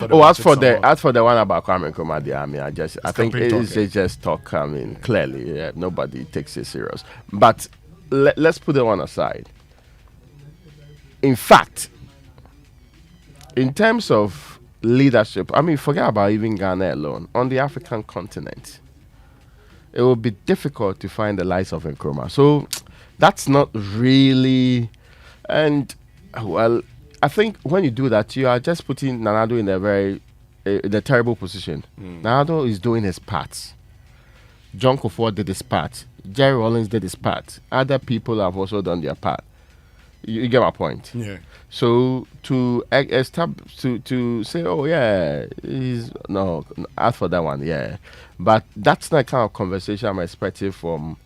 Oh, as for the one about Kwame Nkrumah, I mean, I think it's just talk. I mean, clearly, nobody takes it serious. But let's put that one aside. In fact, in terms of leadership, I mean, forget about even Ghana alone. On the African continent, it will be difficult to find the likes of Nkrumah. So that's not really, and well, I think when you do that, you are just putting Nanado in a very in a terrible position. Nanado is doing his part. John Akufo did his part. Jerry Rawlings did his part. Other people have also done their part. You get my point. Yeah. So to establish to say, oh yeah, he's no, as for that one, yeah, but that's not the kind of conversation I'm expecting from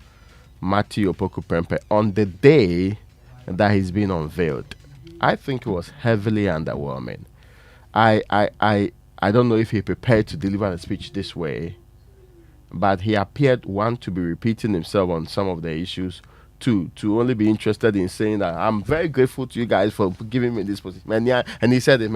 Matthew Opoku Prempeh on the day that he's been unveiled. I think it was heavily underwhelming. I don't know if he prepared to deliver the speech this way, but he appeared, one, to be repeating himself on some of the issues, two, to only be interested in saying that I'm very grateful to you guys for giving me this position. And he said, I'm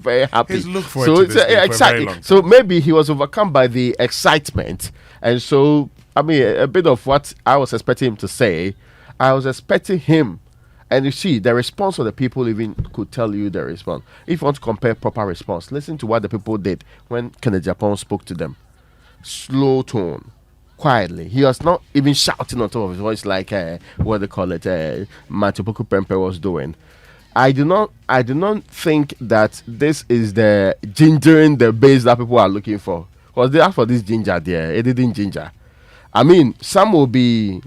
very happy. He's looked forward to this exactly. So maybe he was overcome by the excitement. And so, I mean, a bit of what I was expecting him to say, I was expecting him. And you see, the response of the people even could tell you the response. If you want to compare proper response, listen to what the people did when Kenneth Japan spoke to them. Slow tone, quietly. He was not even shouting on top of his voice like what they call it, Matthew Opoku Prempeh was doing. I do not think that this is the gingering the base that people are looking for. Because they asked for this ginger there, it didn't ginger. I mean, some will be.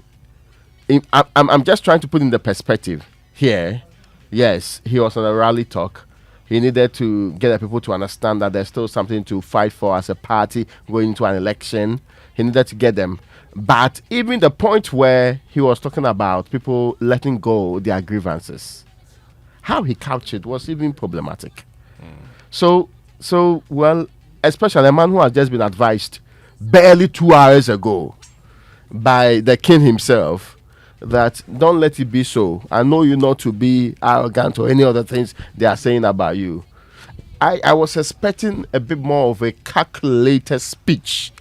I'm just trying to put in the perspective here. Yes, he was on a rally talk. He needed to get the people to understand that there's still something to fight for as a party going into an election. He needed to get them. But even the point where he was talking about people letting go their grievances, how he couched it was even problematic. So well, especially a man who has just been advised barely 2 hours ago by the king himself that don't let it be so. I know you not to be arrogant or any other things they are saying about you. I was expecting a bit more of a calculated speech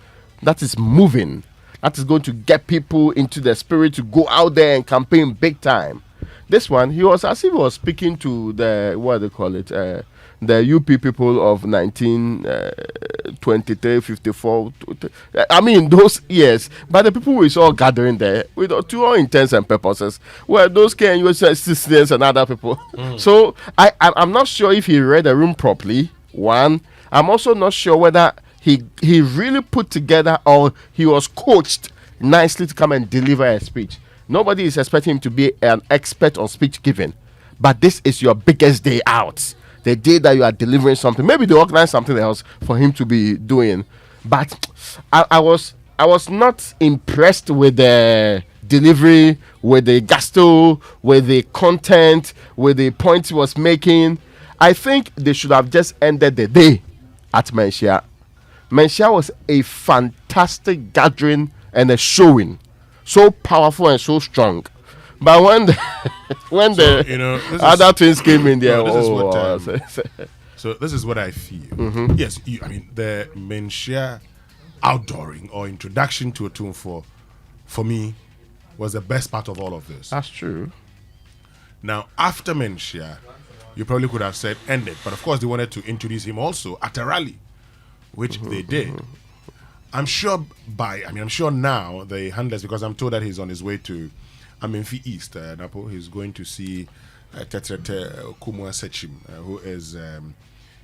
that is moving, that is going to get people into the spirit to go out there and campaign big time. This one, he was as if he was speaking to the, what do they call it, the UP people of 1923, 54. I mean, those years. But the people we saw gathering there, with to all intents and purposes, were those KNUS citizens and other people. So I'm not sure if he read the room properly. One, I'm also not sure whether he really put together or he was coached nicely to come and deliver a speech. Nobody is expecting him to be an expert on speech giving, but this is your biggest day out. The day that you are delivering something. Maybe they organize something else for him to be doing. But I was not impressed with the delivery, with the gusto, with the content, with the points he was making. I think they should have just ended the day at Menchia. Menchia was a fantastic gathering and a showing. So powerful and so strong. But when the other twins came in there, so this is what I feel. Yes, I mean the Menchia outdooring or introduction to a tune for me was the best part of all of this. That's true. Now after Menchia, you probably could have said end it, but of course they wanted to introduce him also at a rally, which they did. I'm sure now the handlers, because I'm told that he's on his way to Amenfi East, Napo. He's going to see Tetrete Kumwa Sechim, who is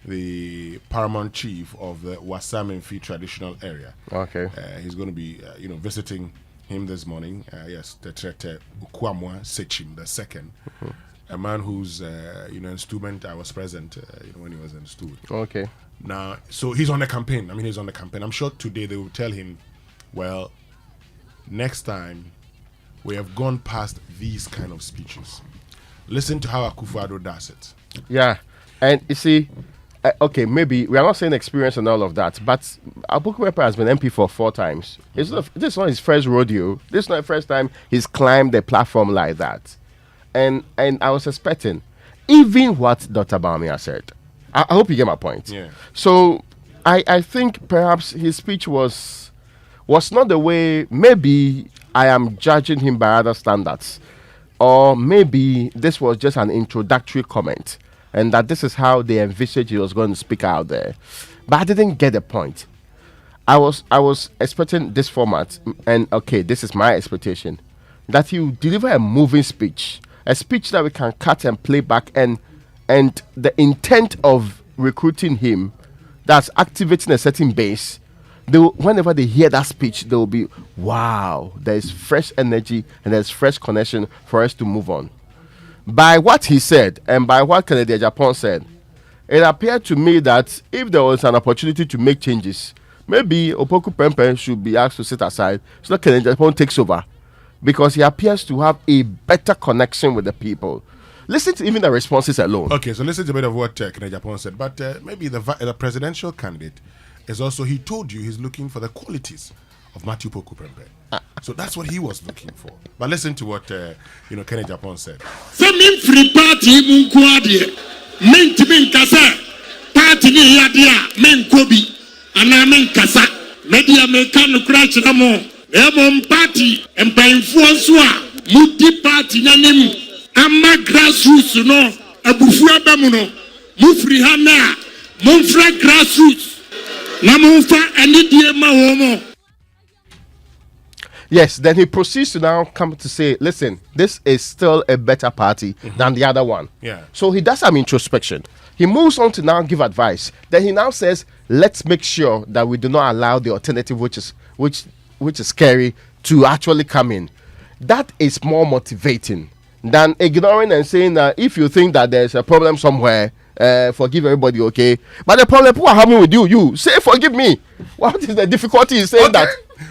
the paramount chief of the Wasamenfi traditional area. Okay. He's going to be, visiting him this morning. Yes, Tetrete Kumwa Sechim the second, a man whose, in Stewment I was present when he was in Stew. Okay. Now, so he's on the campaign. He's on the campaign. I'm sure today they will tell him, well, next time we have gone past these kind of speeches. Listen to how Akufo-Addo does it. Yeah. And you see, okay, maybe we are not saying experience and all of that, but Opoku Prempeh has been MP for 4 times. This is not his first rodeo. This is not the first time he's climbed the platform like that. And I was expecting, even what Dr. Bawumia said, I hope you get my point. Yeah. So I think perhaps his speech was not the way. Maybe I am judging him by other standards, or maybe this was just an introductory comment, and that this is how they envisaged he was going to speak out there. But I didn't get the point. I was expecting this format, and okay, this is my expectation, that he will deliver a moving speech, a speech that we can cut and play back, and the intent of recruiting him, that's activating a certain base. Whenever they hear that speech, they will be, wow, there is fresh energy and there's fresh connection for us to move on. By what he said and by what Kennedy Japan said, it appeared to me that if there was an opportunity to make changes, maybe Opoku Pempe should be asked to sit aside so that Kennedy Japan takes over, because he appears to have a better connection with the people. Listen to even the responses alone. Okay, so listen to a bit of what Kennedy Japan said, but maybe the presidential candidate is also, he told you he's looking for the qualities of Matthew Poku Prempeh. So that's what he was looking for. But listen to what Kennedy Japan said. Femin free party munkwadi men timin kasa party ni yadia men kobi ana men kasa media men kan crash na mo e party empanfo nso a mudi party nanem ama grassroots no abufu abamu no mufri ha na monfra grassroots. Yes, then he proceeds to now come to say, listen, this is still a better party than the other one. Yeah. So he does some introspection. He moves on to now give advice. Then he now says, let's make sure that we do not allow the alternative, which is scary, to actually come in. That is more motivating than ignoring and saying that if you think that there's a problem somewhere, forgive everybody, okay? But the problem people are having with you say forgive me. What is the difficulty in saying that?